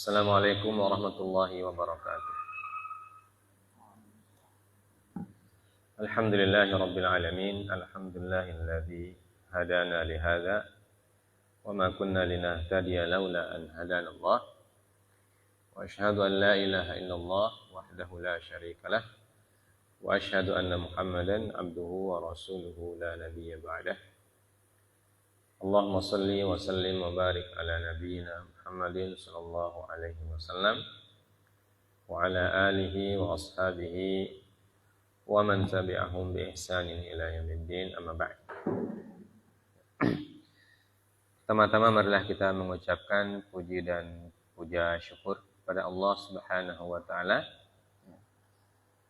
Assalamualaikum warahmatullahi wabarakatuh. Alhamdulillahi rabbil alamin. Alhamdulillahilladzi hadana lihadza wa ma kunna linahtadiya laula an hadana Allah. Wa asyhadu an la ilaha illallah wahdahu la syarika lah wa asyhadu anna Muhammadan abduhu wa rasuluhu la nabiyya ba'dah. Allahumma salli wa sallim wa barik ala nabiyyina Muhammadin sallallahu alaihi wasallam wa ala alihi wa ashabihi wa man tabi'ahum bi ihsanin ila yaumiddin, amma ba'd. Pertama-tama marilah kita mengucapkan puji dan puja syukur kepada Allah Subhanahu wa taala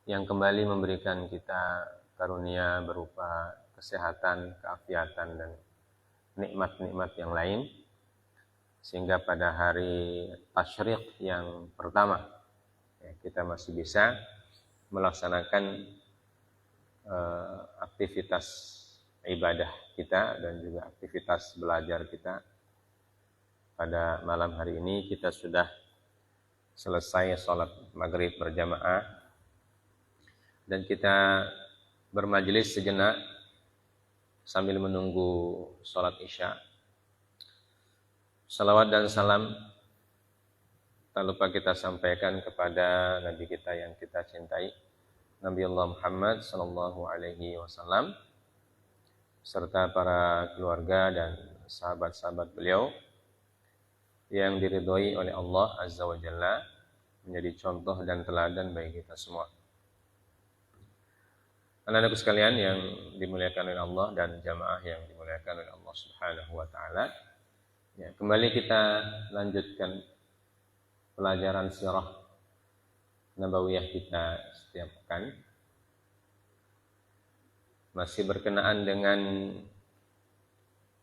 yang kembali memberikan kita karunia berupa kesehatan, keafiatan dan nikmat-nikmat yang lain, sehingga pada hari Tasyriq yang pertama kita masih bisa melaksanakan aktivitas ibadah kita dan juga aktivitas belajar kita. Pada malam hari ini kita sudah selesai sholat maghrib berjamaah dan kita bermajelis sejenak sambil menunggu sholat isya. Salawat dan salam tak lupa kita sampaikan kepada Nabi kita yang kita cintai, Nabi Allah Muhammad sallallahu alaihi wasallam, serta para keluarga dan sahabat-sahabat beliau yang diridhoi oleh Allah Azza wa Jalla, menjadi contoh dan teladan bagi kita semua. Anak-anakku sekalian yang dimuliakan oleh Allah dan jamaah yang dimuliakan oleh Allah Subhanahu wa taala, ya, kembali kita lanjutkan pelajaran sirah nabawiyah kita setiap pekan, masih berkenaan dengan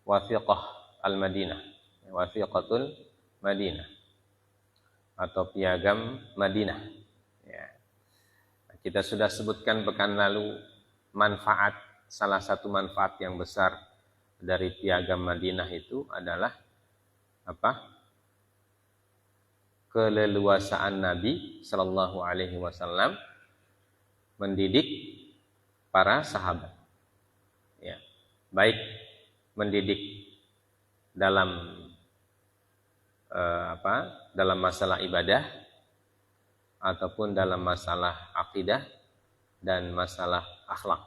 Wathiqah Al-Madinah, Wathiqatul Madinah atau piagam Madinah. Ya. Kita sudah sebutkan pekan lalu manfaat, salah satu manfaat yang besar dari piagam Madinah itu adalah apa? Keleluasaan Nabi sallallahu alaihi wasallam mendidik para sahabat. Ya. Baik mendidik dalam dalam masalah ibadah ataupun dalam masalah akidah dan masalah akhlak.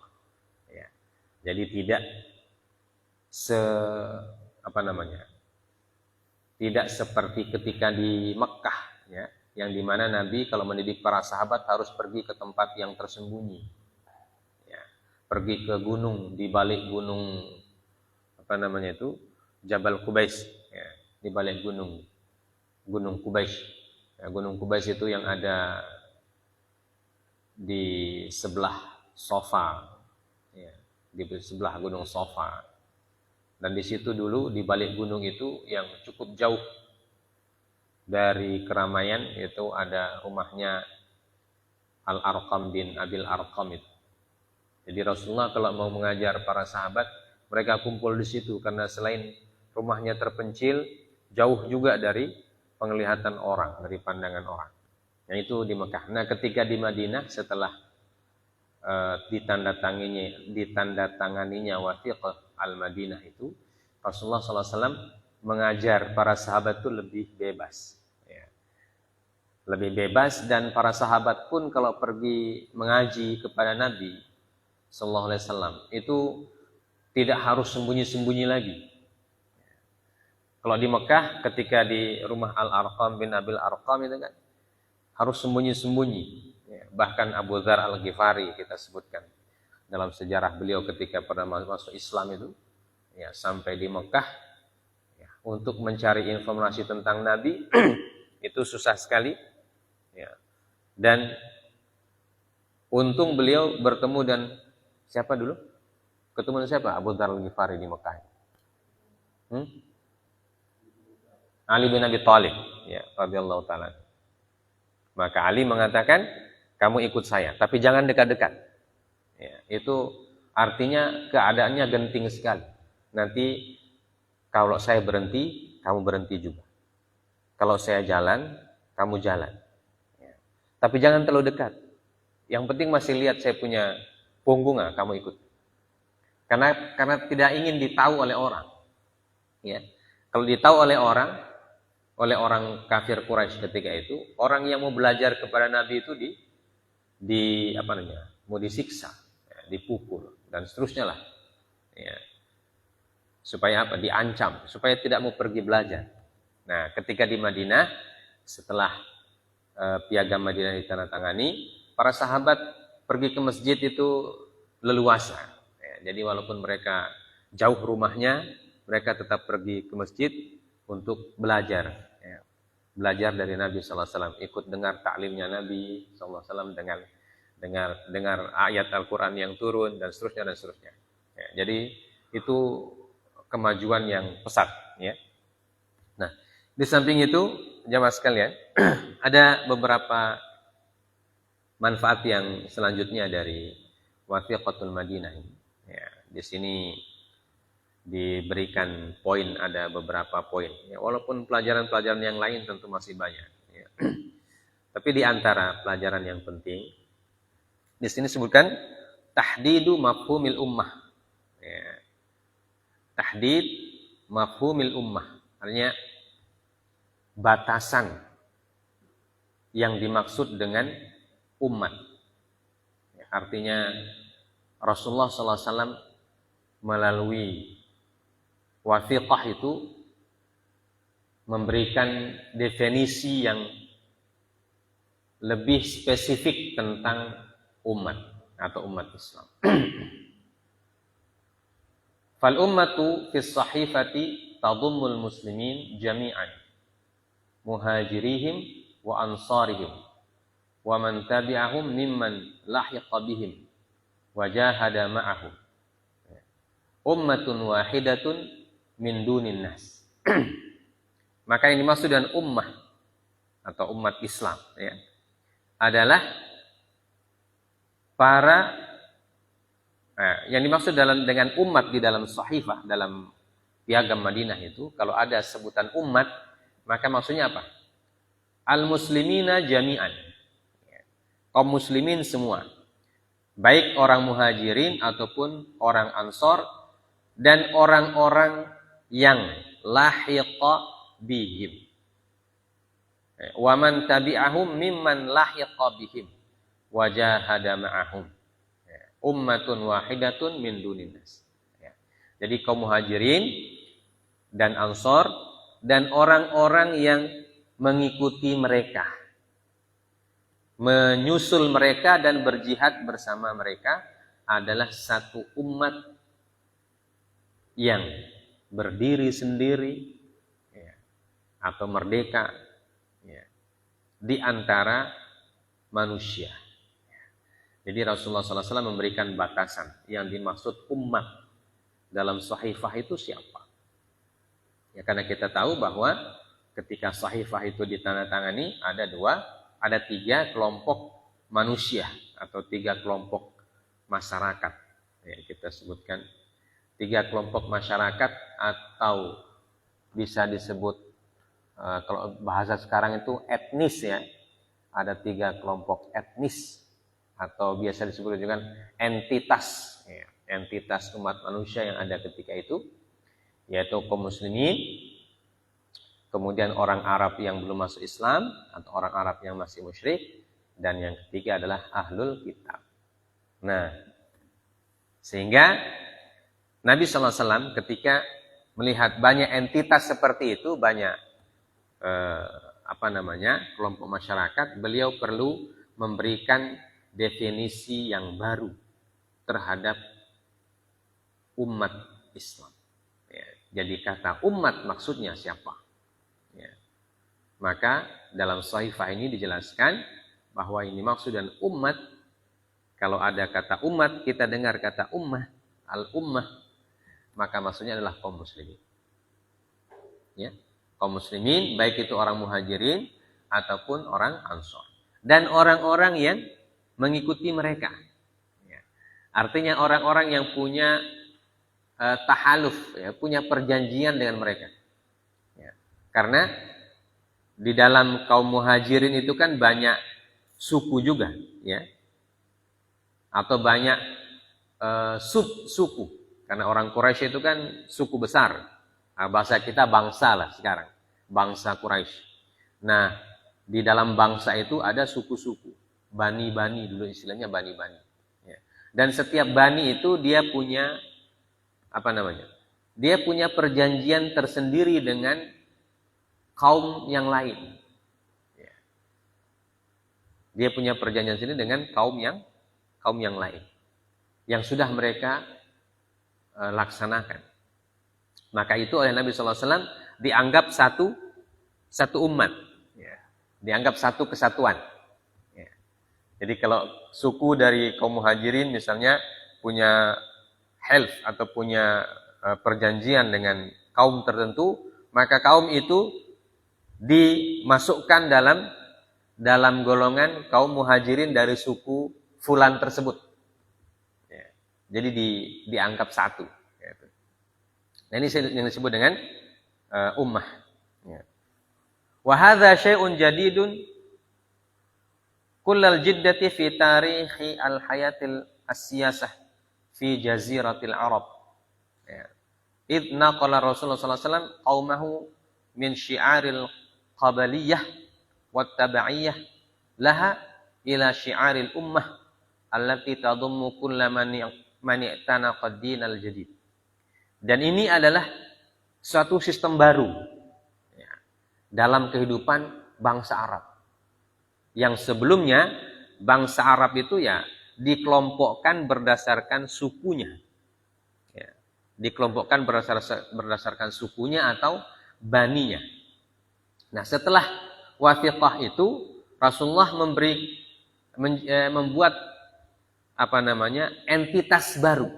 Ya. Jadi tidak tidak seperti ketika di Mekah, ya, yang dimana Nabi kalau mendidik para sahabat harus pergi ke tempat yang tersembunyi, ya, pergi ke gunung, di balik gunung Jabal Qubais, ya, di balik gunung Qubais. Ya, gunung Qubais itu yang ada di sebelah Safa, ya, di sebelah gunung Safa. Dan di situ dulu, di balik gunung itu yang cukup jauh dari keramaian, itu ada rumahnya Al-Arqam bin Abil Arqam itu. Jadi Rasulullah kalau mau mengajar para sahabat, mereka kumpul di situ karena selain rumahnya terpencil, jauh juga dari penglihatan orang, dari pandangan orang. Nah, itu di Mekah. Nah, ketika di Madinah setelah ditandatanganinya Wathiqah Al-Madinah itu, Rasulullah SAW mengajar para sahabat itu lebih bebas, ya. Lebih bebas, dan para sahabat pun kalau pergi mengaji kepada Nabi SAW itu tidak harus sembunyi-sembunyi lagi. Kalau di Mekah ketika di rumah Al-Arqam bin Abil Arqam itu kan harus sembunyi-sembunyi. Bahkan Abu Dzar Al-Ghifari kita sebutkan dalam sejarah beliau ketika pada masuk Islam itu, ya, sampai di Mekah, ya, untuk mencari informasi tentang Nabi itu susah sekali, ya. Dan untung beliau bertemu dan siapa dulu? Ketemu dengan siapa? Abu Dzar Al-Ghifari di Mekah. Ali bin Abi Thalib, ya, radhiyallahu taala. Maka Ali mengatakan, kamu ikut saya, tapi jangan dekat-dekat. Ya, itu artinya keadaannya genting sekali. Nanti kalau saya berhenti, kamu berhenti juga. Kalau saya jalan, kamu jalan. Ya. Tapi jangan terlalu dekat. Yang penting masih lihat saya punya punggung, kamu ikut. Karena tidak ingin ditahu oleh orang. Ya. Kalau ditahu oleh orang kafir Quraisy ketika itu, orang yang mau belajar kepada Nabi itu mau disiksa, ya, dipukul dan seterusnya lah. Ya. Supaya apa? Diancam, supaya tidak mau pergi belajar. Nah, ketika di Madinah, setelah piagam Madinah ditandatangani, para sahabat pergi ke masjid itu leluasa. Ya, jadi walaupun mereka jauh rumahnya, mereka tetap pergi ke masjid untuk belajar. Ya. Belajar dari Nabi SAW, ikut dengar taklimnya Nabi SAW, dengar ayat Al-Quran yang turun, dan seterusnya, dan seterusnya. Ya, jadi itu kemajuan yang pesat. Ya. Nah, di samping itu, jamaah sekalian, ada beberapa manfaat yang selanjutnya dari Wathiqatul Madinah. Ya, di sini diberikan poin, ada beberapa poin. Ya, walaupun pelajaran-pelajaran yang lain tentu masih banyak. Ya. Tapi di antara pelajaran yang penting, di sini disebutkan tahdidu mafhumil ummah. Ya. Tahdid mafhumil ummah, artinya batasan yang dimaksud dengan umat. Ya, artinya Rasulullah SAW melalui wathiqah itu memberikan definisi yang lebih spesifik tentang umat atau umat Islam. Fal ummatu fis sahifati tadummul muslimin jami'an muhajirihim wa ansarihim wa man tabi'ahum mimman lahiqa bihim wa jahada ma'ahum ummatun wahidatun min dunin nas. Maka yang dimaksud dengan ummah atau umat Islam, ya, adalah para yang dimaksud dengan umat di dalam sahifah, dalam piagam Madinah itu, kalau ada sebutan umat, maka maksudnya apa? Al-muslimina jami'an. Kaum muslimin semua. Baik orang muhajirin ataupun orang ansor, dan orang-orang yang lahiqa bihim. Wa man tabi'ahum mimman lahiqa bihim wa jahada ma'ahum. Ummatun wahidatun min dunin nas. Ya. Jadi kaum muhajirin dan ansor dan orang-orang yang mengikuti mereka, menyusul mereka dan berjihad bersama mereka adalah satu umat yang berdiri sendiri, ya, atau merdeka, ya, di antara manusia. Jadi Rasulullah SAW memberikan batasan yang dimaksud umat dalam sahifah itu siapa. Ya, karena kita tahu bahwa ketika sahifah itu ditandatangani ada tiga kelompok manusia atau tiga kelompok masyarakat. Ya, kita sebutkan tiga kelompok masyarakat atau bisa disebut kalau bahasa sekarang itu etnis, ya. Ada tiga kelompok etnis atau biasa disebut juga entitas, ya, entitas umat manusia yang ada ketika itu, yaitu kaum muslimin, kemudian orang Arab yang belum masuk Islam atau orang Arab yang masih musyrik, dan yang ketiga adalah ahlul kitab. Nah, sehingga Nabi SAW ketika melihat banyak entitas seperti itu, banyak kelompok masyarakat, beliau perlu memberikan definisi yang baru terhadap umat Islam. Ya, jadi kata umat maksudnya siapa? Ya. Maka dalam sahifah ini dijelaskan bahwa ini maksud dan umat. Kalau ada kata umat, kita dengar kata ummah, al-ummah, maka maksudnya adalah kaum muslimin. Ya, kaum muslimin, baik itu orang muhajirin ataupun orang ansor, dan orang-orang yang mengikuti mereka. Ya. Artinya orang-orang yang punya tahaluf, ya, punya perjanjian dengan mereka. Ya. Karena Di dalam kaum muhajirin itu kan banyak suku juga, ya, atau banyak sub-suku. Karena orang Quraisy itu kan suku besar. Nah, bahasa kita bangsa lah sekarang, bangsa Quraisy. Nah, di dalam bangsa itu ada suku-suku, bani-bani dulu istilahnya bani-bani. Ya. Dan setiap bani itu dia punya apa namanya? Dia punya perjanjian tersendiri dengan kaum yang lain. Ya. Dia punya perjanjian sendiri dengan kaum yang lain, yang sudah mereka laksanakan. Maka itu oleh Nabi SAW dianggap satu umat, ya. Dianggap satu kesatuan. Ya. Jadi kalau suku dari kaum muhajirin misalnya punya hilf atau punya perjanjian dengan kaum tertentu, maka kaum itu dimasukkan dalam golongan kaum muhajirin dari suku fulan tersebut. Ya. Jadi dianggap satu. Gitu. Nah, ini yang disebut dengan ummah. Ya. Wa hadza syai'un jadidun kullal jiddati fi tarihi al-hayatil as-siyasah fi jaziratil Arab. Ya. Idh naqala Rasulullah sallallahu alaihi wasallam qaumahu min syi'aril qabaliyah wat tabaiyah laha ila syi'aril ummah allati tadummu kullaman i'tanaqa ad-dinal jadid. Dan ini adalah suatu sistem baru, ya, dalam kehidupan bangsa Arab. Yang sebelumnya bangsa Arab itu ya dikelompokkan berdasarkan sukunya. Ya, dikelompokkan berdasarkan sukunya atau baninya. Nah, setelah wathiqah itu Rasulullah membuat entitas baru,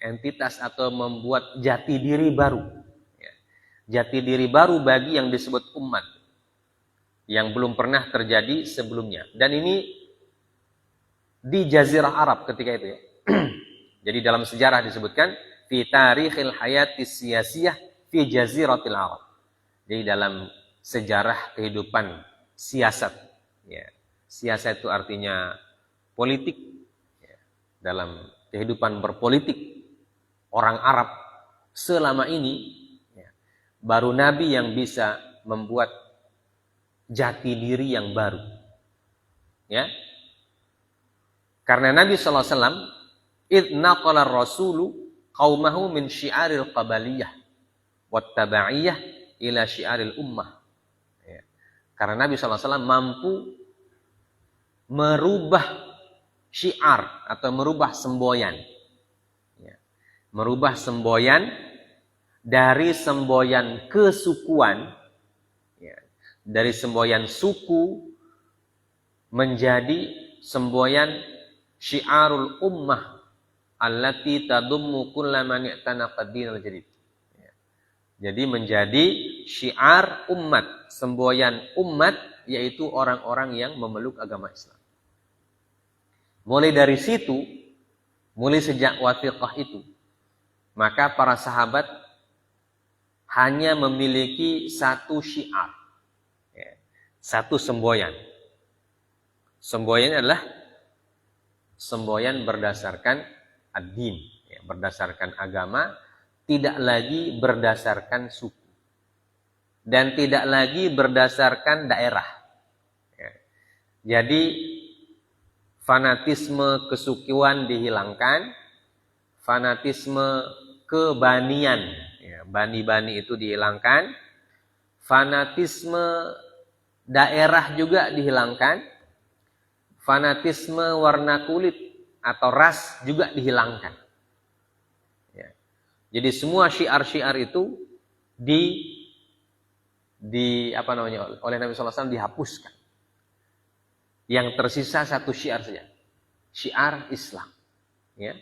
entitas atau membuat jati diri baru, jati diri baru bagi yang disebut umat yang belum pernah terjadi sebelumnya. Dan ini di Jazirah Arab ketika itu, ya. Jadi dalam sejarah disebutkan fi tarikhil hayatis siyasiyah fi jaziratil Arab. Jadi dalam sejarah kehidupan siasat, ya. Siasat itu artinya politik, ya. Dalam kehidupan berpolitik orang Arab selama ini, ya, baru Nabi yang bisa membuat jati diri yang baru, ya. Karena Nabi SAW idh naqala rasulu qaumahu min syi'aril qabaliyah wat tabaiyah ila syi'aril ummah, ya. Karena Nabi SAW mampu merubah syiar atau merubah semboyan, ya. Merubah semboyan dari semboyan kesukuan, ya, dari semboyan suku menjadi semboyan syiarul ummah allati tadummu kullaman i'tanaqa ad-dinal jadid. Jadi menjadi syiar umat, semboyan umat, yaitu orang-orang yang memeluk agama Islam. Mulai dari situ, mulai sejak wathiqah itu, maka para sahabat hanya memiliki satu syiar, ya, satu semboyan. Semboyan adalah semboyan berdasarkan ad-din, ya, berdasarkan agama, tidak lagi berdasarkan suku dan tidak lagi berdasarkan daerah, ya. Jadi fanatisme kesukuan dihilangkan, fanatisme kebanian, ya, bani-bani itu dihilangkan, fanatisme daerah juga dihilangkan, fanatisme warna kulit atau ras juga dihilangkan. Ya. Jadi semua syiar-syiar itu oleh Nabi SAW dihapuskan. Yang tersisa satu syiar saja, syiar Islam. Ya.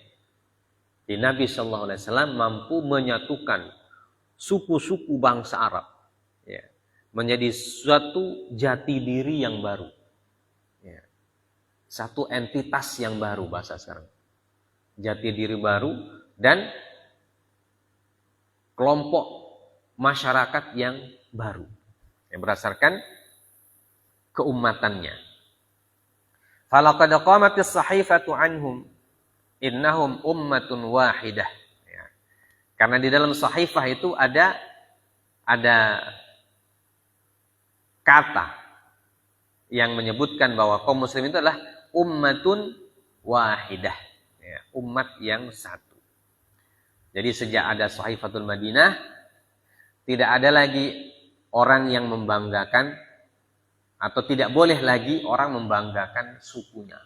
Di Nabi SAW mampu menyatukan suku-suku bangsa Arab, ya, menjadi suatu jati diri yang baru, ya. Satu entitas yang baru bahasa sekarang, jati diri baru dan kelompok masyarakat yang baru. berdasarkan keumatannya. Falaqad qamatis sahifatu anhum innahum ummatun wahidah. Ya. Karena di dalam sahifah itu ada kata yang menyebutkan bahwa kaum muslim itu adalah ummatun wahidah. Ya, umat yang satu. Jadi sejak ada Sahifatul Madinah, tidak ada lagi orang yang membanggakan atau tidak boleh lagi orang membanggakan sukunya.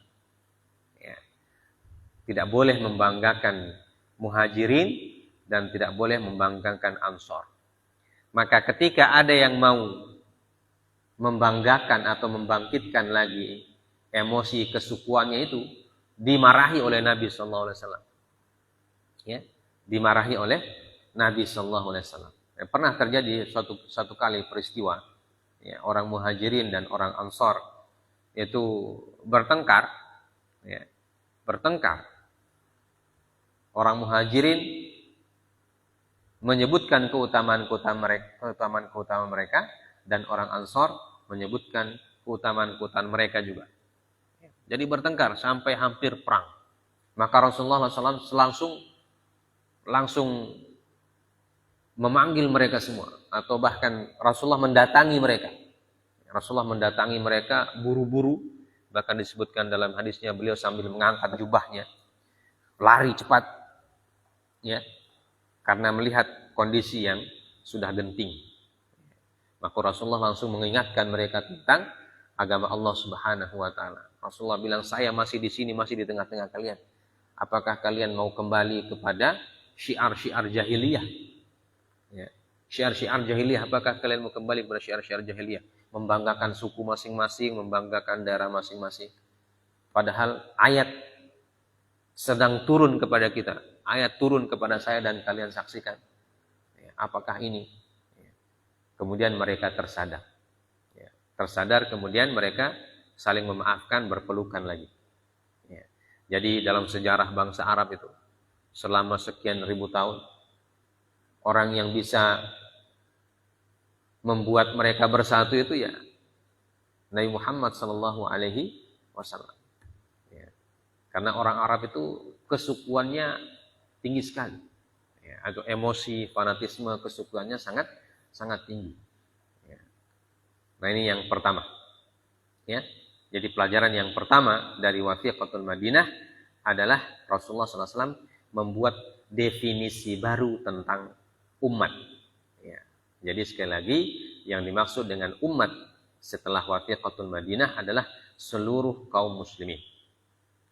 Ya. Tidak boleh membanggakan Muhajirin dan tidak boleh membanggakan Ansor. Maka ketika ada yang mau membanggakan atau membangkitkan lagi emosi kesukuannya itu, dimarahi oleh Nabi SAW. Ya, dimarahi oleh Nabi SAW. Pernah terjadi satu kali peristiwa, ya, orang Muhajirin dan orang Ansor itu bertengkar, ya, bertengkar. Orang Muhajirin menyebutkan keutamaan mereka dan orang Ansor menyebutkan keutamaan mereka juga. Jadi bertengkar sampai hampir perang. Maka Rasulullah SAW langsung memanggil mereka semua, atau bahkan Rasulullah mendatangi mereka. Rasulullah mendatangi mereka buru-buru, bahkan disebutkan dalam hadisnya beliau sambil mengangkat jubahnya, lari cepat, ya, karena melihat kondisi yang sudah genting. Maka Rasulullah langsung mengingatkan mereka tentang agama Allah Subhanahu wa taala. Rasulullah bilang, "Saya masih di sini, masih di tengah-tengah kalian. Apakah kalian mau kembali kepada syiar-syiar jahiliyah?" Ya. Syiar-syiar jahiliyah, apakah kalian mau kembali kepada syiar-syiar jahiliyah? Membanggakan suku masing-masing, membanggakan daerah masing-masing. Padahal ayat sedang turun kepada kita. Ayat turun kepada saya dan kalian saksikan. Ya, apakah ini? Ya. Kemudian mereka tersadar. Ya. Tersadar, kemudian mereka saling memaafkan, berpelukan lagi. Ya. Jadi dalam sejarah bangsa Arab itu, selama sekian ribu tahun, orang yang bisa membuat mereka bersatu itu ya Nabi Muhammad SAW. Ya. Karena orang Arab itu kesukuannya tinggi sekali. Ya. Atau emosi, fanatisme, kesukuannya sangat tinggi. Ya. Nah ini yang pertama. Ya. Jadi pelajaran yang pertama dari Wathiqatul Madinah adalah Rasulullah SAW membuat definisi baru tentang umat. Ya. Jadi sekali lagi yang dimaksud dengan umat setelah Wathiqatul Madinah adalah seluruh kaum muslimin.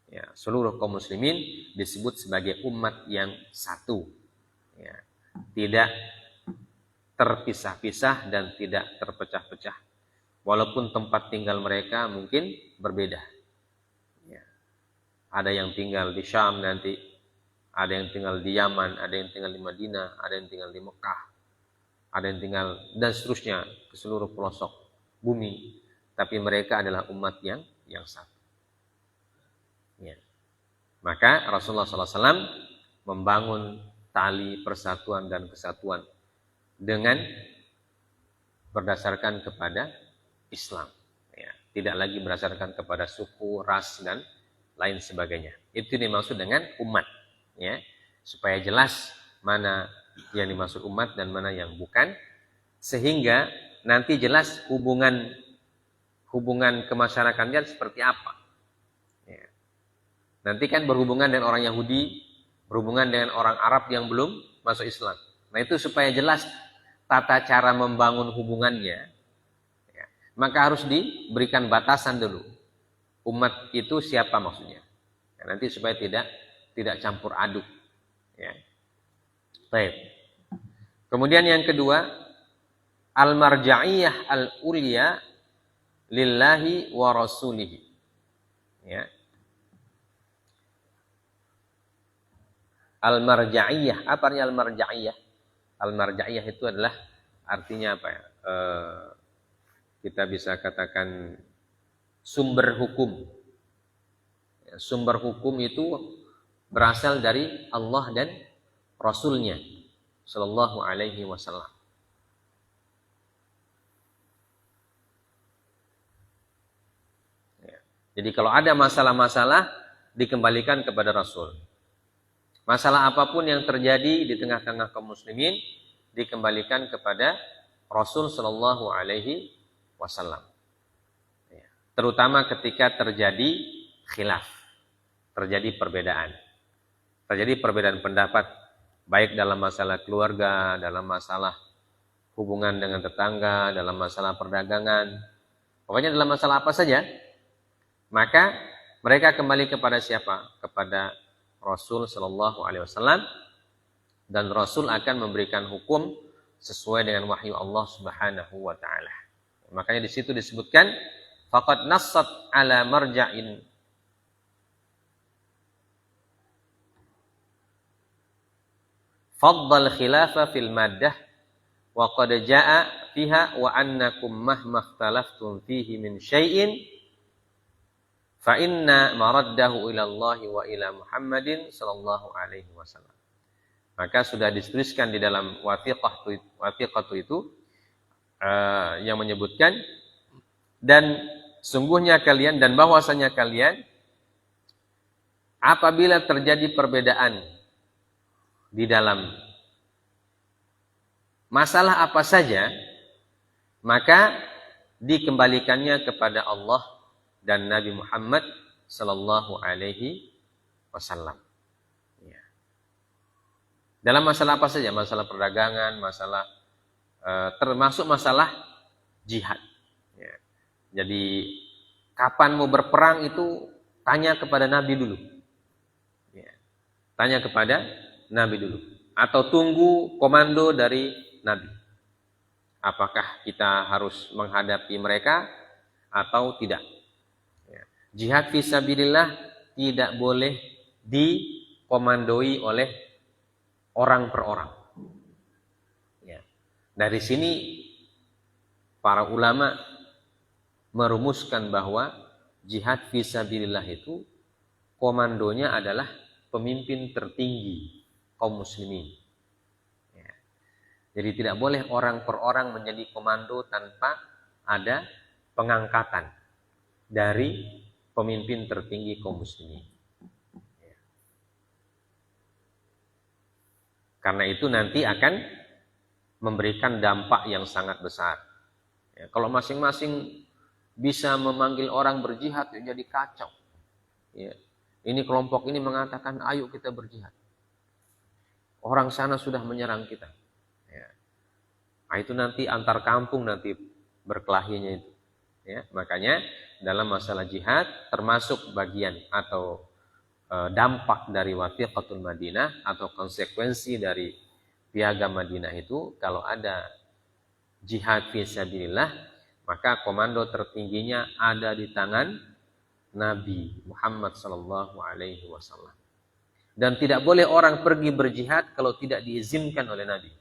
Ya, seluruh kaum muslimin disebut sebagai umat yang satu. Ya. Tidak terpisah-pisah dan tidak terpecah-pecah. Walaupun tempat tinggal mereka mungkin berbeda. Ya. Ada yang tinggal di Syam nanti, ada yang tinggal di Yaman, ada yang tinggal di Madinah, ada yang tinggal di Mekah, ada yang tinggal dan seterusnya ke seluruh pelosok bumi. Tapi mereka adalah umat yang satu. Ya. Maka Rasulullah SAW membangun tali persatuan dan kesatuan dengan berdasarkan kepada Islam. Ya. Tidak lagi berdasarkan kepada suku, ras, dan lain sebagainya. Itu dimaksud dengan umat. Ya, supaya jelas mana yang dimaksud umat dan mana yang bukan, sehingga nanti jelas hubungan kemasyarakatan seperti apa. Ya. Nanti kan berhubungan dengan orang Yahudi, berhubungan dengan orang Arab yang belum masuk Islam. Nah itu supaya jelas tata cara membangun hubungannya, ya, maka harus diberikan batasan dulu. Umat itu siapa maksudnya? Ya, nanti supaya tidak campur aduk. Ya. Baik. Kemudian yang kedua, al-marja'iyah al-ulya lillahi wa rasulihi. Ya. Al-marja'iyah, apa artinya al-marja'iyah? Al-marja'iyah itu adalah artinya apa ya? Kita bisa katakan sumber hukum. Ya, sumber hukum itu berasal dari Allah dan Rasulnya Sallallahu Alaihi Wasallam. Jadi kalau ada masalah-masalah dikembalikan kepada Rasul. Masalah apapun yang terjadi di tengah-tengah kaum muslimin dikembalikan kepada Rasul Shallallahu Alaihi Wasallam. Terutama ketika terjadi khilaf, terjadi perbedaan pendapat, baik dalam masalah keluarga, dalam masalah hubungan dengan tetangga, dalam masalah perdagangan, pokoknya dalam masalah apa saja, maka mereka kembali kepada siapa? Kepada Rasul Shallallahu Alaihi Wasallam, dan Rasul akan memberikan hukum sesuai dengan wahyu Allah Subhanahu Wa Taala. Makanya di situ disebutkan faqad nassat ala marja'in faddal khilafa fil maddah wa qad jaa fiha wa annakum mahma ikhtalaftum fihi min syai'in fa inna maraddahu ila Allah wa ila Muhammadin sallallahu alaihi wasallam. Maka sudah dituliskan di dalam wathiqah itu yang menyebutkan, dan sungguhnya kalian dan bahwasanya kalian apabila terjadi perbedaan di dalam masalah apa saja, maka dikembalikannya kepada Allah dan Nabi Muhammad sallallahu alaihi wasallam. Ya. Dalam masalah apa saja, masalah perdagangan, masalah termasuk masalah jihad. Ya. Jadi kapan mau berperang itu tanya kepada Nabi dulu. Ya. Tanya kepada Nabi dulu. Atau tunggu komando dari Nabi. Apakah kita harus menghadapi mereka atau tidak. Ya. Jihad fisabilillah tidak boleh dikomandoi oleh orang per orang. Ya. Dari sini para ulama merumuskan bahwa jihad fisabilillah itu komandonya adalah pemimpin tertinggi kaum muslimin. Ya. Jadi tidak boleh orang per orang menjadi komando tanpa ada pengangkatan dari pemimpin tertinggi kaum muslimin. Ya. Karena itu nanti akan memberikan dampak yang sangat besar. Ya, kalau masing-masing bisa memanggil orang berjihad, ya jadi kacau. Ya. Ini kelompok ini mengatakan, ayo kita berjihad. Orang sana sudah menyerang kita. Ya. Nah, itu nanti antar kampung nanti berkelahinya itu. Ya. Makanya dalam masalah jihad termasuk bagian atau dampak dari wathiqatul Madinah atau konsekuensi dari piagam Madinah itu, kalau ada jihad fisabilillah, maka komando tertingginya ada di tangan Nabi Muhammad sallallahu alaihi wasallam. Dan tidak boleh orang pergi berjihad kalau tidak diizinkan oleh Nabi.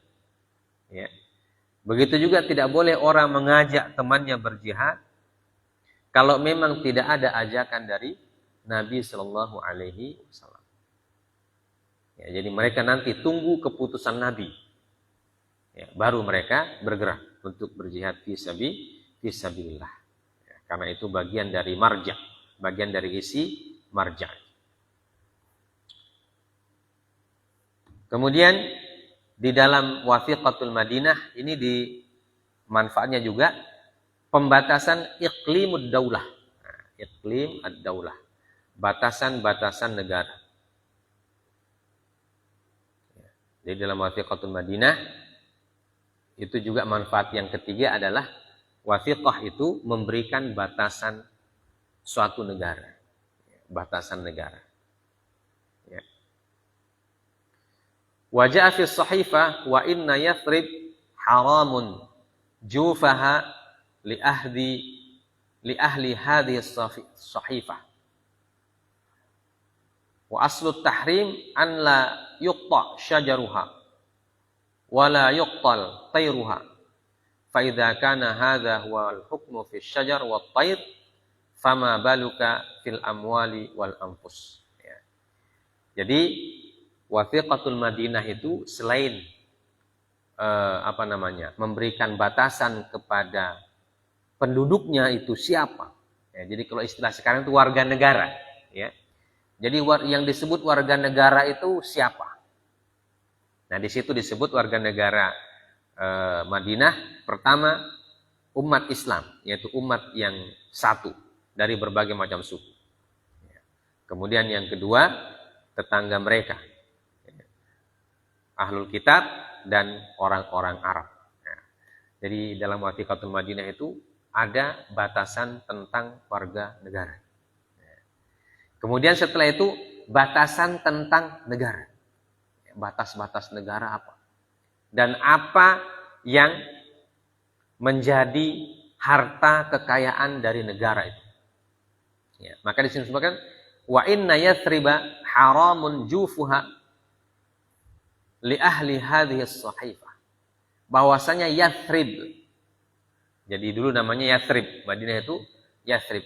Ya. Begitu juga tidak boleh orang mengajak temannya berjihad kalau memang tidak ada ajakan dari Nabi sallallahu alaihi wasallam. Ya, jadi mereka nanti tunggu keputusan Nabi. Ya, baru mereka bergerak untuk berjihad fisabilillah. Ya, karena itu bagian dari marja, bagian dari isi marja. Kemudian di dalam wathiqatul Madinah ini di manfaatnya juga pembatasan iklimud daulah. Nah, iklim ad-daulah. Batasan-batasan negara. Jadi dalam wathiqatul Madinah itu juga manfaat yang ketiga adalah wathiqah itu memberikan batasan suatu negara. Batasan negara. Ya. Wa ja'a fi sahifah wa inna Yathrib haramun jufaha li ahli hadhihi sahifah. Wa aslu tahrim an la yuqta syajaruha wa la yuqtal tayruha. Fa idza kana hadha huwa al-hukmu fi syajar wa at-tayr fama baluka fil amwali wal anfus. Ya. Jadi wathiqatul Madinah itu selain memberikan batasan kepada penduduknya itu siapa, Ya, jadi kalau istilah sekarang itu warga negara. Ya. Jadi yang disebut warga negara itu siapa? Nah, di situ disebut warga negara Madinah pertama umat Islam, yaitu umat yang satu dari berbagai macam suku. Kemudian yang kedua tetangga mereka, Ahlul Kitab dan orang-orang Arab. Jadi dalam Wathiqatul Madinah itu ada batasan tentang warga negara. Kemudian setelah itu batasan tentang negara. Batas-batas negara apa? Dan apa yang menjadi harta kekayaan dari negara itu. Ya, maka di sini disebutkan wa inna yathriba haramun jufuha li ahli hadhihi as-sahifah. Bahwasanya Yathrib. Jadi dulu namanya Yathrib, Madinah itu Yathrib.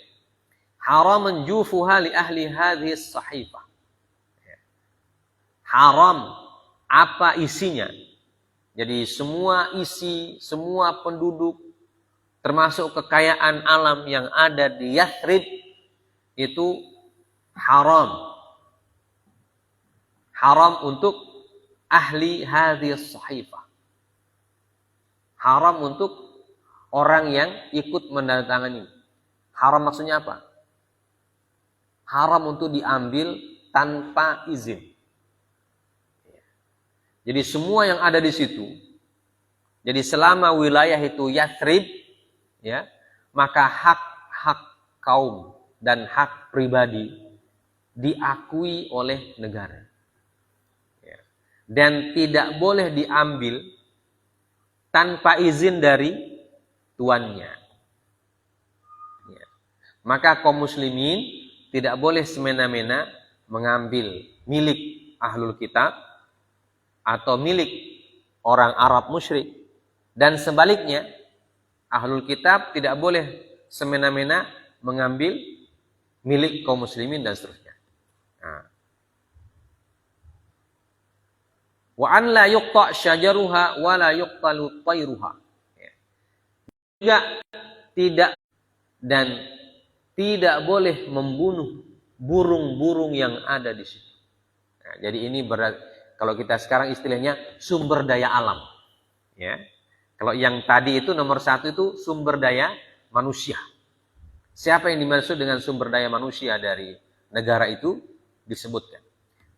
Haramun jufuha li ahli hadhihi as-sahifah. Haram apa isinya? Jadi semua isi, semua penduduk, termasuk kekayaan alam yang ada di Yathrib itu haram. Haram untuk ahli hadhis sahifah. Haram untuk orang yang ikut menandatangani. Haram maksudnya apa? Haram untuk diambil tanpa izin. Jadi semua yang ada di situ, jadi selama wilayah itu Yathrib, ya, maka hak-hak kaum dan hak pribadi diakui oleh negara, ya. Dan tidak boleh diambil tanpa izin dari tuannya. Ya. Maka kaum muslimin tidak boleh semena-mena mengambil milik ahlul kitab atau milik orang Arab musyrik, dan sebaliknya ahlul kitab tidak boleh semena-mena mengambil milik kaum muslimin dan seterusnya. Nah. Wa an la yuqta syajaruha wa la yuqtalu tayruha. Juga tidak dan tidak boleh membunuh burung-burung yang ada di situ. Nah, jadi ini berat. Kalau kita sekarang istilahnya sumber daya alam. Ya. Kalau yang tadi itu nomor satu itu sumber daya manusia. Siapa yang dimaksud dengan sumber daya manusia dari negara itu disebutkan.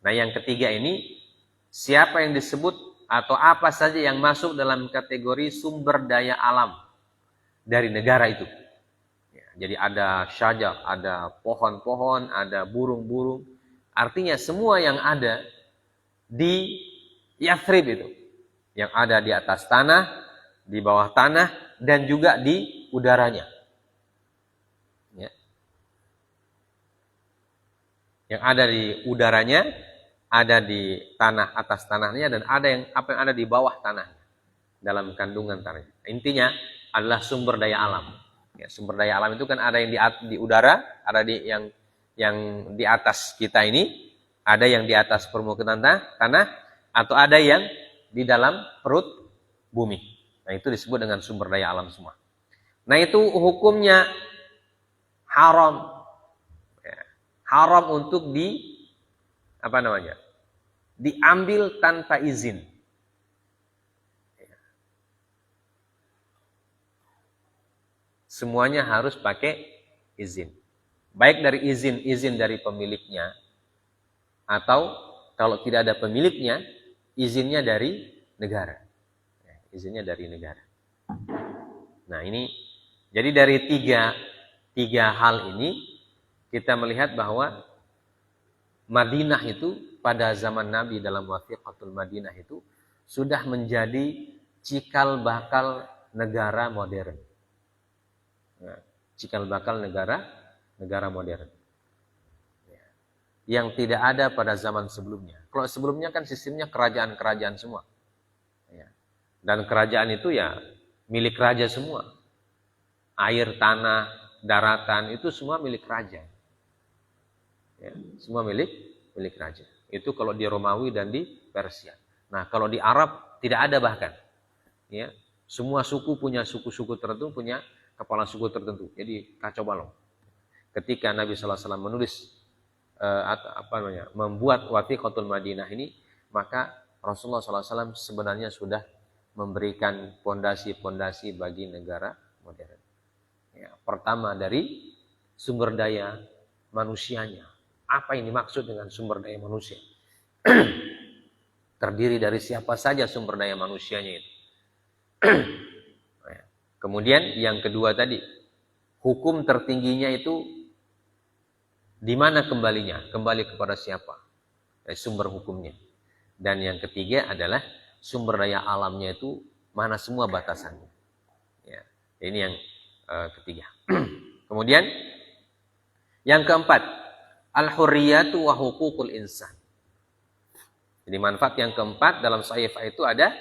Nah yang ketiga ini, siapa yang disebut atau apa saja yang masuk dalam kategori sumber daya alam dari negara itu. Ya, jadi ada syajar, ada pohon-pohon, ada burung-burung. Artinya semua yang ada di Yathrib itu, yang ada di atas tanah, di bawah tanah, dan juga di udaranya. Ya. Yang ada di udaranya, ada di tanah, atas tanahnya, dan ada yang apa yang ada di bawah tanah, dalam kandungan tanah. Intinya adalah sumber daya alam. Ya, sumber daya alam itu kan ada yang di udara, ada yang di atas kita ini, ada yang di atas permukaan tanah, atau ada yang di dalam perut bumi. Nah itu disebut dengan sumber daya alam semua. Nah itu hukumnya haram. Ya, haram untuk diambil tanpa izin. Ya. Semuanya harus pakai izin. Baik dari izin dari pemiliknya, atau kalau tidak ada pemiliknya, izinnya dari negara. Izinnya dari negara. Nah ini, jadi dari tiga hal ini, kita melihat bahwa Madinah itu, pada zaman Nabi dalam Wathiqatul Madinah itu, sudah menjadi cikal bakal negara modern. Nah, cikal bakal negara modern. Yang tidak ada pada zaman sebelumnya. Kalau sebelumnya kan sistemnya kerajaan-kerajaan semua. Ya. Dan kerajaan itu ya milik raja semua. Air, tanah, daratan itu semua milik raja. Ya, semua milik raja. Itu kalau di Romawi dan di Persia. Nah kalau di Arab tidak ada bahkan. Ya, semua suku punya suku-suku tertentu, punya kepala suku tertentu. Jadi kacau balau. ketika Nabi sallallahu alaihi wasallam menulis membuat Wathiqatul Madinah ini, maka Rasulullah sallallahu alaihi wasallam sebenarnya sudah memberikan pondasi-pondasi bagi negara modern. Ya, pertama dari sumber daya manusianya. Apa ini maksud dengan sumber daya manusia? Terdiri dari siapa saja sumber daya manusianya itu. Kemudian yang kedua tadi, hukum tertingginya itu di mana kembalinya? Kembali kepada siapa? Sumber hukumnya. Dan yang ketiga adalah sumber daya alamnya itu mana semua batasannya. Ya, ini yang ketiga. Kemudian yang keempat, al-hurriyatu wa huququl insan. Jadi manfaat yang keempat dalam Sahifa itu ada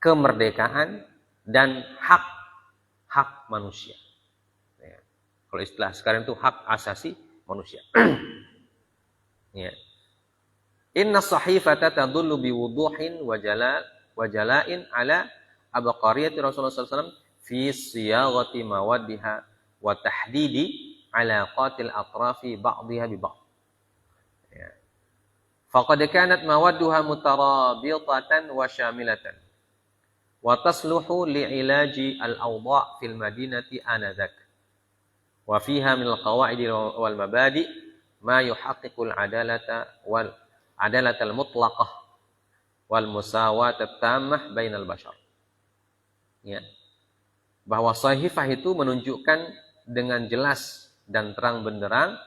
kemerdekaan dan hak manusia. Ya. Kalau istilah sekarang itu hak asasi manusia. Ya. Inna sahifata tadullu biwuduhin wa jala'in ala abqariyati Rasulullah SAW fi siyaghati mawaddiha wa tahdidi alaqatil atrafi ba'dihha bi ba'd. Ya. Faqad kanat mawadduha mutarabitatan wa syamilatan wa tasluhu li'ilaji al-awda' fil madinati anadak. Wa fiha min al-qawaid wal mabadi' ma yuhaqqiqu al-adalata wal adalatal mutlaqah wal musawat at-tammah bainal bashar. Ya. Bahwa Sahifah itu menunjukkan dengan jelas dan terang benderang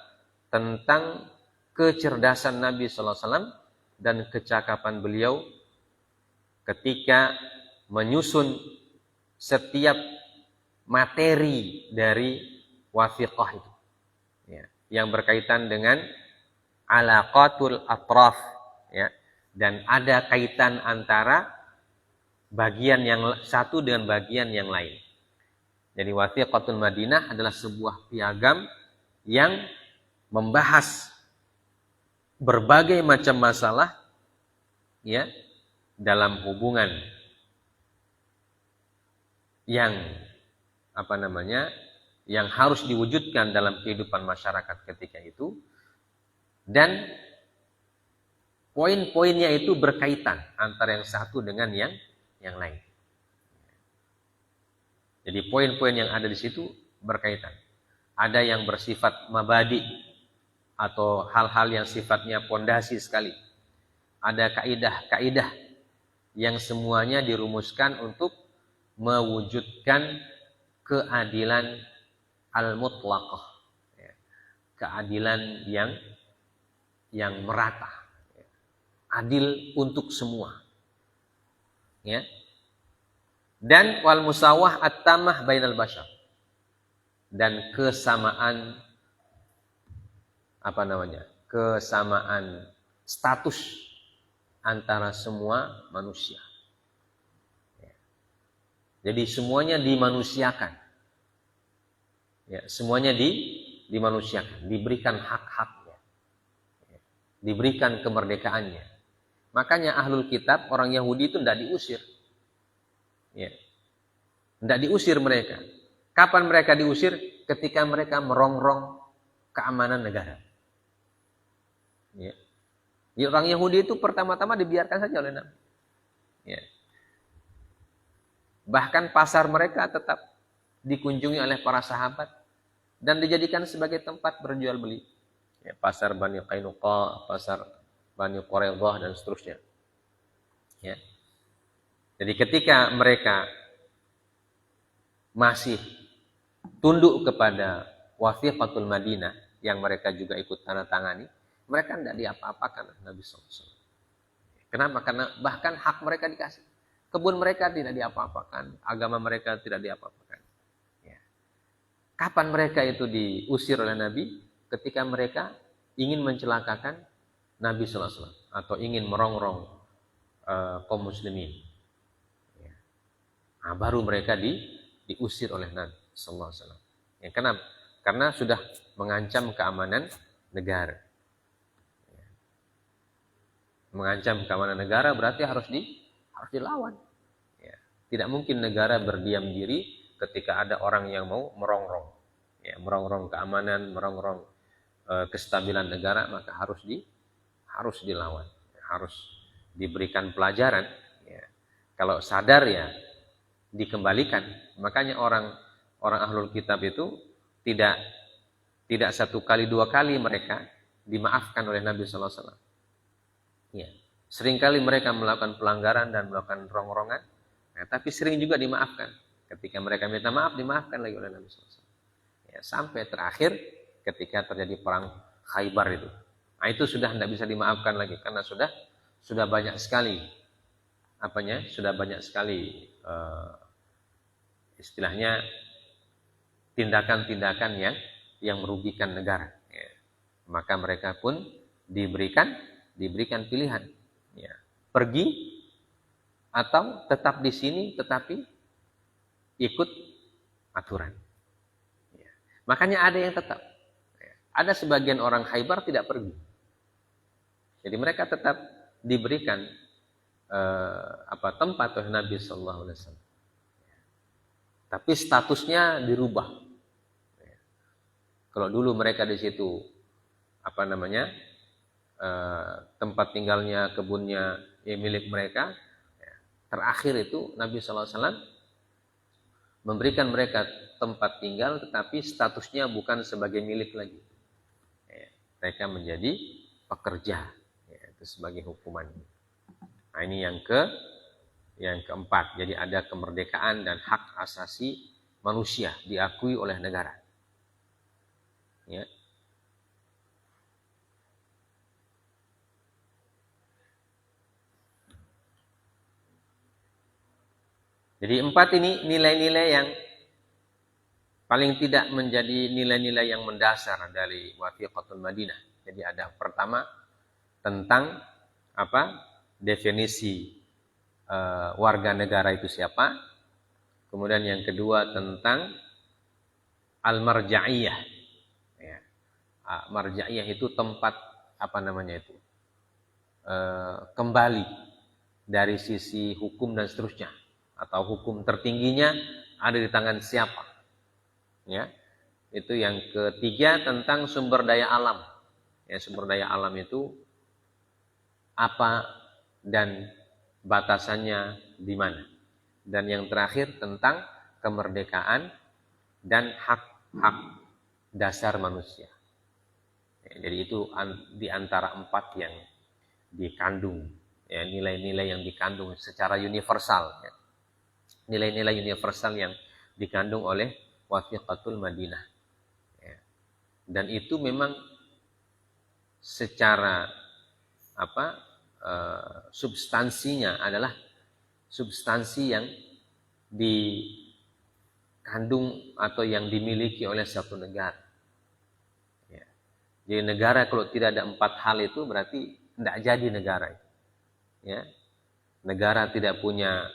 tentang kecerdasan Nabi sallallahu alaihi wasallam dan kecakapan beliau ketika menyusun setiap materi dari wathiqah itu. Ya, yang berkaitan dengan alaqatul atraf, ya, dan ada kaitan antara bagian yang satu dengan bagian yang lain. Jadi Wathiqatul Madinah adalah sebuah piagam yang membahas berbagai macam masalah, ya, dalam hubungan yang yang harus diwujudkan dalam kehidupan masyarakat ketika itu, dan poin-poinnya itu berkaitan antara yang satu dengan yang lain. Jadi poin-poin yang ada di situ berkaitan. Ada yang bersifat mabadi atau hal-hal yang sifatnya pondasi sekali. Ada kaidah-kaidah yang semuanya dirumuskan untuk mewujudkan keadilan al-mutlaqah. Keadilan yang merata. Adil untuk semua. Ya. Dan wal musawah at-tamah bainal bashar. Dan kesamaan kesamaan status antara semua manusia. Ya. Jadi semuanya dimanusiakan. Ya, semuanya dimanusiakan, diberikan hak-haknya. Ya. Diberikan kemerdekaannya. Makanya ahlul kitab, orang Yahudi itu tidak diusir. Ya. Tidak diusir mereka. Kapan mereka diusir? Ketika mereka merongrong keamanan negara. Ya. Orang Yahudi itu pertama-tama dibiarkan saja oleh Nabi. Ya. Bahkan pasar mereka tetap dikunjungi oleh para sahabat dan dijadikan sebagai tempat berjual beli. Ya, pasar Bani Qainuqa, pasar Bani Quraidah dan seterusnya. Ya. Jadi ketika mereka masih tunduk kepada Wathiqatul Madinah yang mereka juga ikut tanda tangani, mereka tidak diapa-apakan Nabi SAW. Kenapa? Karena bahkan hak mereka dikasih. Kebun mereka tidak diapa-apakan, agama mereka tidak diapa-apakan. Ya. Kapan mereka itu diusir oleh Nabi? Ketika mereka ingin mencelakakan Nabi SAW atau ingin merongrong kaum muslimin. Nah, baru mereka diusir oleh Nabi sallallahu alaihi wasallam. Ya, kenapa? Karena sudah mengancam keamanan negara. Ya. Mengancam keamanan negara berarti harus dilawan. Ya. Tidak mungkin negara berdiam diri ketika ada orang yang mau merongrong. ya, merongrong keamanan, merongrong kestabilan negara, maka harus dilawan, harus diberikan pelajaran. Ya. Kalau sadar ya dikembalikan. Makanya orang ahlul kitab itu tidak satu kali dua kali mereka dimaafkan oleh Nabi Sallallahu Alaihi Wasallam. Ya. Seringkali mereka melakukan pelanggaran dan melakukan rongrongan, ya, tapi sering juga dimaafkan. Ketika mereka minta maaf, dimaafkan lagi oleh Nabi Sallallahu Alaihi Wasallam. Ya, sampai terakhir ketika terjadi perang Khaybar itu. Nah, itu sudah tidak bisa dimaafkan lagi karena sudah banyak sekali sudah banyak sekali istilahnya tindakan-tindakan yang merugikan negara. Ya. Maka mereka pun diberikan pilihan, ya, pergi atau tetap di sini tetapi ikut aturan. Ya. Makanya ada yang tetap. Ya. Ada sebagian orang Khaybar tidak pergi. Jadi mereka tetap diberikan tempat oleh Nabi Sallallahu Alaihi Wasallam. Tapi statusnya dirubah. Kalau dulu mereka di situ tempat tinggalnya, kebunnya milik mereka, terakhir itu Nabi Sallallahu Alaihi Wasallam memberikan mereka tempat tinggal, tetapi statusnya bukan sebagai milik lagi. Mereka menjadi pekerja, itu sebagai hukuman. Nah, ini yang keempat. Jadi ada kemerdekaan dan hak asasi manusia diakui oleh negara. Ya. Jadi empat ini nilai-nilai yang paling tidak menjadi nilai-nilai yang mendasar dari Wathiqatul Madinah. Jadi ada pertama tentang definisi warga negara itu siapa. Kemudian yang kedua tentang al-marja'iyah. Ya. Marja'iyah itu tempat kembali dari sisi hukum dan seterusnya, atau hukum tertingginya ada di tangan siapa. Ya. Itu yang ketiga tentang sumber daya alam. Ya, sumber daya alam itu apa dan batasannya di mana. Dan yang terakhir tentang kemerdekaan dan hak-hak dasar manusia. Ya, jadi itu di antara empat yang dikandung, ya, nilai-nilai yang dikandung secara universal. Ya. Nilai-nilai universal yang dikandung oleh Wathiqatul Madinah. Ya. Dan itu memang secara substansinya adalah substansi yang dikandung atau yang dimiliki oleh satu negara. Ya. Jadi negara kalau tidak ada empat hal itu berarti tidak jadi negara. Ya. Negara tidak punya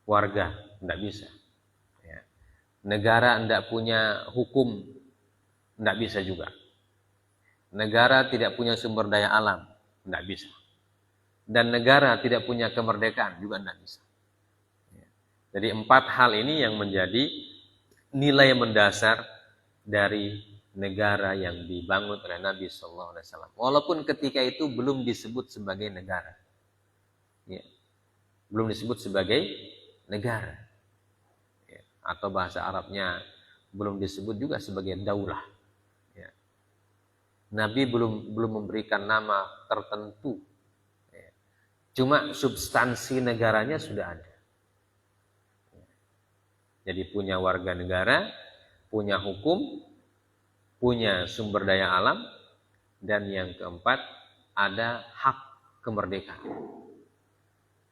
warga, tidak bisa. Ya. Negara tidak punya hukum, tidak bisa juga. Negara tidak punya sumber daya alam, tidak bisa. Dan negara tidak punya kemerdekaan juga tidak bisa. Jadi empat hal ini yang menjadi nilai mendasar dari negara yang dibangun oleh Nabi Sallallahu Alaihi Wasallam. Walaupun ketika itu belum disebut sebagai negara, ya. Belum disebut sebagai negara, ya. Atau bahasa Arabnya belum disebut juga sebagai daulah. Ya. Nabi belum memberikan nama tertentu. Cuma substansi negaranya sudah ada. Jadi punya warga negara, punya hukum, punya sumber daya alam, dan yang keempat ada hak kemerdekaan.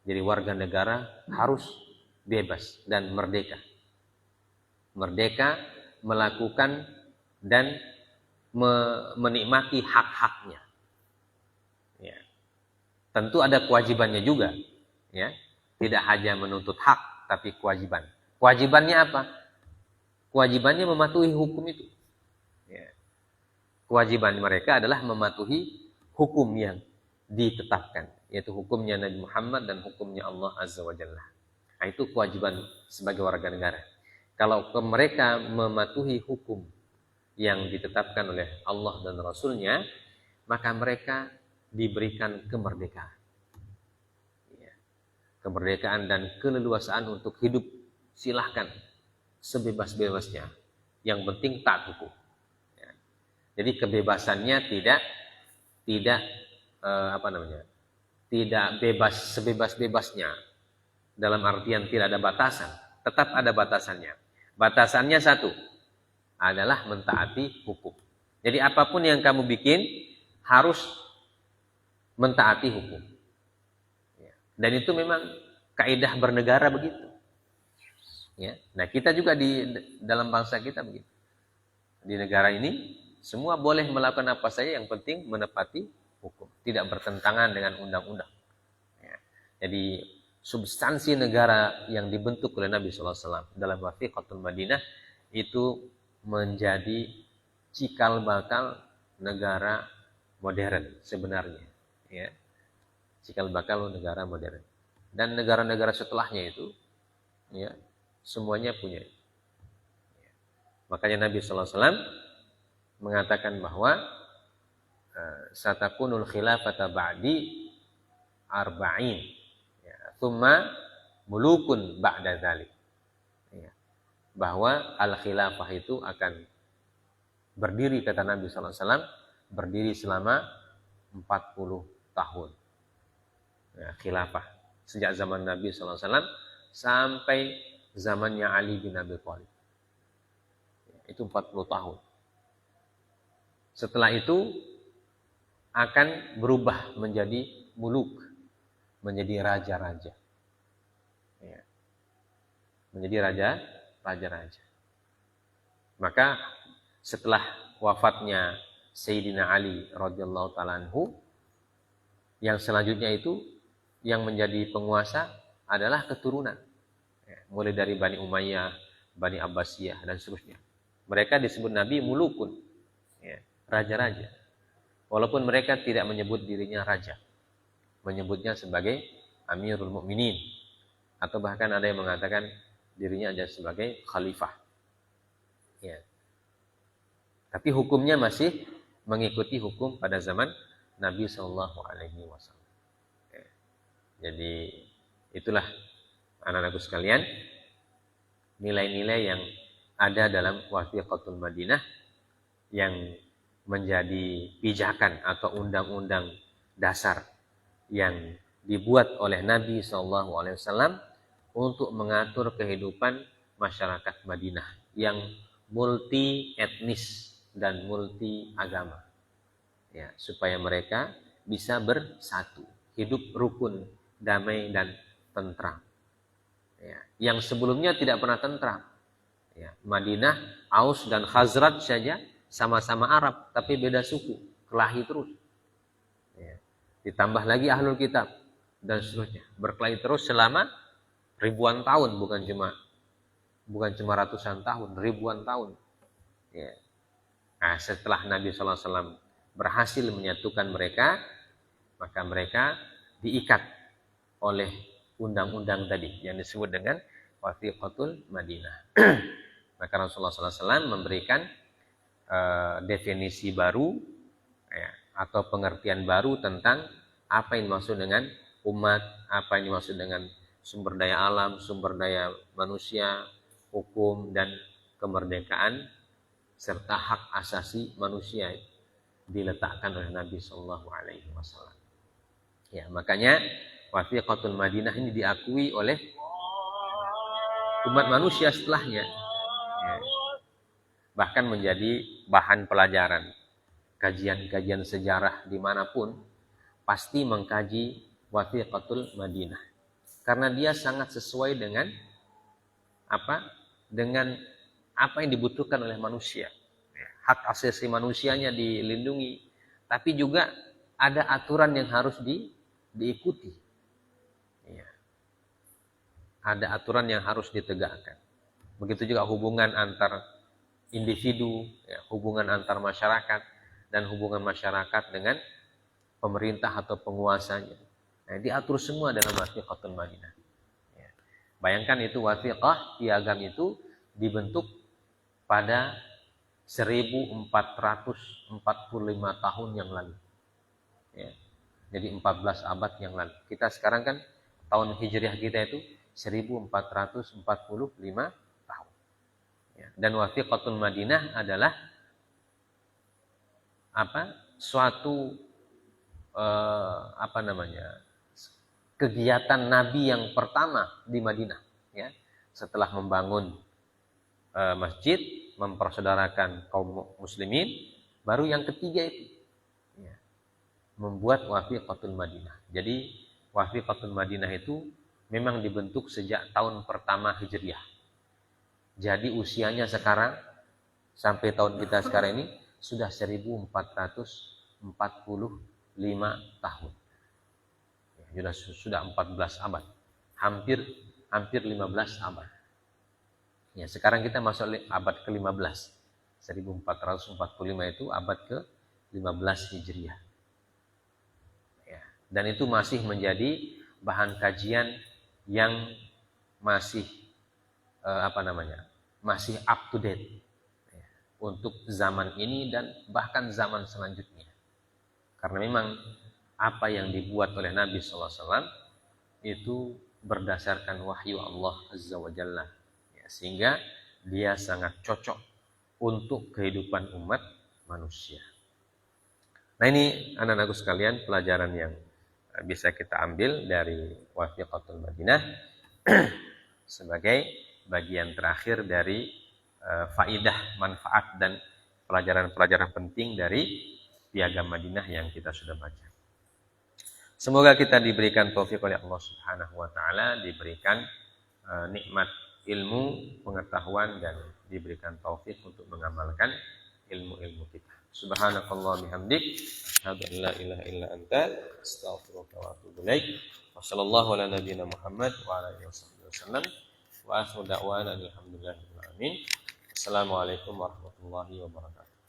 Jadi warga negara harus bebas dan merdeka. Merdeka melakukan dan menikmati hak-haknya. Ya. Tentu ada kewajibannya juga, ya. Tidak hanya menuntut hak, tapi kewajiban. Kewajibannya apa? Kewajibannya mematuhi hukum itu. Ya. Kewajiban mereka adalah mematuhi hukum yang ditetapkan, yaitu hukumnya Nabi Muhammad dan hukumnya Allah Azza wa Jalla. Nah, itu kewajiban sebagai warga negara. Kalau mereka mematuhi hukum yang ditetapkan oleh Allah dan Rasulnya, maka mereka diberikan kemerdekaan. Ya. Kemerdekaan dan keleluasaan untuk hidup, silahkan sebebas-bebasnya. Yang penting taat hukum. Ya. Jadi kebebasannya tidak tidak bebas sebebas-bebasnya. Dalam artian tidak ada batasan, tetap ada batasannya. Batasannya satu, adalah mentaati hukum. Jadi apapun yang kamu bikin harus mentaati hukum. Dan itu memang kaidah bernegara begitu. Ya. Nah kita juga di dalam bangsa kita begitu. Di negara ini semua boleh melakukan apa saja, yang penting menepati hukum, tidak bertentangan dengan undang-undang. Ya. Jadi substansi negara yang dibentuk oleh Nabi SAW dalam Wathiqatul Madinah itu menjadi cikal bakal negara modern sebenarnya, ya. Cikal bakal negara modern. Dan negara-negara setelahnya itu, ya, semuanya punya. Ya. Makanya Nabi SAW mengatakan bahwa satakunul khilafata ba'di arba'in, ya, thumma mulukun ba'da dzalik. Ya. Bahwa al-khilafah itu akan berdiri, kata Nabi SAW, berdiri selama 40 tahun. Ya, khilafah. Sejak zaman Nabi SAW sampai zamannya Ali bin Abi Thalib. Ya, itu 40 tahun. Setelah itu akan berubah menjadi muluk, menjadi raja-raja. Ya. Menjadi raja-raja. Maka setelah wafatnya Sayyidina Ali radhiyallahu ta'ala anhu, yang selanjutnya itu yang menjadi penguasa adalah keturunan. Ya, mulai dari Bani Umayyah, Bani Abbasiyah dan seterusnya. Mereka disebut Nabi mulukun, ya, raja-raja. Walaupun mereka tidak menyebut dirinya raja, menyebutnya sebagai Amirul Mukminin, atau bahkan ada yang mengatakan dirinya ada sebagai khalifah. Ya. Tapi hukumnya masih mengikuti hukum pada zaman Nabi Shallallahu Alaihi Wasallam. Ya. Jadi itulah anak-anakku sekalian, nilai-nilai yang ada dalam Wathiqatul Madinah yang menjadi pijakan atau undang-undang dasar yang dibuat oleh Nabi SAW untuk mengatur kehidupan masyarakat Madinah yang multi etnis dan multi agama, ya, supaya mereka bisa bersatu, hidup rukun, damai dan tentram. Ya, yang sebelumnya tidak pernah tentram. Ya, Madinah, Aus dan Khazraj saja sama-sama Arab, tapi beda suku, kelahi terus. Ya. Ditambah lagi ahlul kitab dan seterusnya, berkelahi terus selama ribuan tahun, bukan cuma ratusan tahun, ribuan tahun. Ya. Nah, setelah Nabi SAW berhasil menyatukan mereka, maka mereka diikat oleh undang-undang tadi yang disebut dengan Wathiqatul Madinah. Maka Rasulullah SAW memberikan definisi baru, ya, atau pengertian baru tentang apa yang dimaksud dengan umat, apa yang dimaksud dengan sumber daya alam, sumber daya manusia, hukum dan kemerdekaan serta hak asasi manusia diletakkan oleh Nabi Shallallahu Alaihi Wasallam. Ya, makanya Wathiqatul Madinah ini diakui oleh umat manusia setelahnya. Ya. Bahkan menjadi bahan pelajaran. Kajian-kajian sejarah dimanapun pasti mengkaji Wathiqatul Madinah. Karena dia sangat sesuai dengan apa yang dibutuhkan oleh manusia. Hak asasi manusianya dilindungi, tapi juga ada aturan yang harus diikuti. Ya. Ada aturan yang harus ditegakkan. Begitu juga hubungan antar individu, ya, hubungan antar masyarakat, dan hubungan masyarakat dengan pemerintah atau penguasanya. Nah, diatur semua dalam Wathiqatul Madinah. Ya. Bayangkan itu wathiqah, piagam itu dibentuk pada 1445 tahun yang lalu. Ya. Jadi 14 abad yang lalu. Kita sekarang kan tahun Hijriah kita itu 1445 tahun. Ya. Dan Wathiqatul Madinah adalah suatu kegiatan Nabi yang pertama di Madinah. Ya. Setelah membangun masjid, mempersaudarakan kaum muslimin, baru yang ketiga itu ya, membuat Wathiqatul Madinah. Jadi Wathiqatul Madinah itu memang dibentuk sejak tahun pertama Hijriah. Jadi usianya sekarang sampai tahun kita sekarang ini sudah 1445 tahun. Ya, sudah 14 abad. Hampir 15 abad. Ya, sekarang kita masuk abad ke-15. 1445 itu abad ke-15 Hijriah. Ya, dan itu masih menjadi bahan kajian yang masih masih up to date ya, untuk zaman ini dan bahkan zaman selanjutnya. Karena memang apa yang dibuat oleh Nabi SAW itu berdasarkan wahyu Allah Azza wa Jalla. Sehingga dia sangat cocok untuk kehidupan umat manusia. Nah, ini anak-anakku sekalian pelajaran yang bisa kita ambil dari Wathiqatul Madinah sebagai bagian terakhir dari faidah, manfaat dan pelajaran-pelajaran penting dari Piagam Madinah yang kita sudah baca. Semoga kita diberikan taufik oleh Allah Subhanahu wa taala, diberikan nikmat ilmu, pengetahuan, dan diberikan taufik untuk mengamalkan ilmu-ilmu kita. Subhanakallah bihamdik, asyhadu an la ilaha illa anta, astaghfiruka wa atubu ilaik. Wassallallahu ala nabiyyina Muhammad wa ala alihi wasallam. Wa akhiru da'wana alhamdulillahirabbil alamin. Assalamualaikum warahmatullahi wabarakatuh.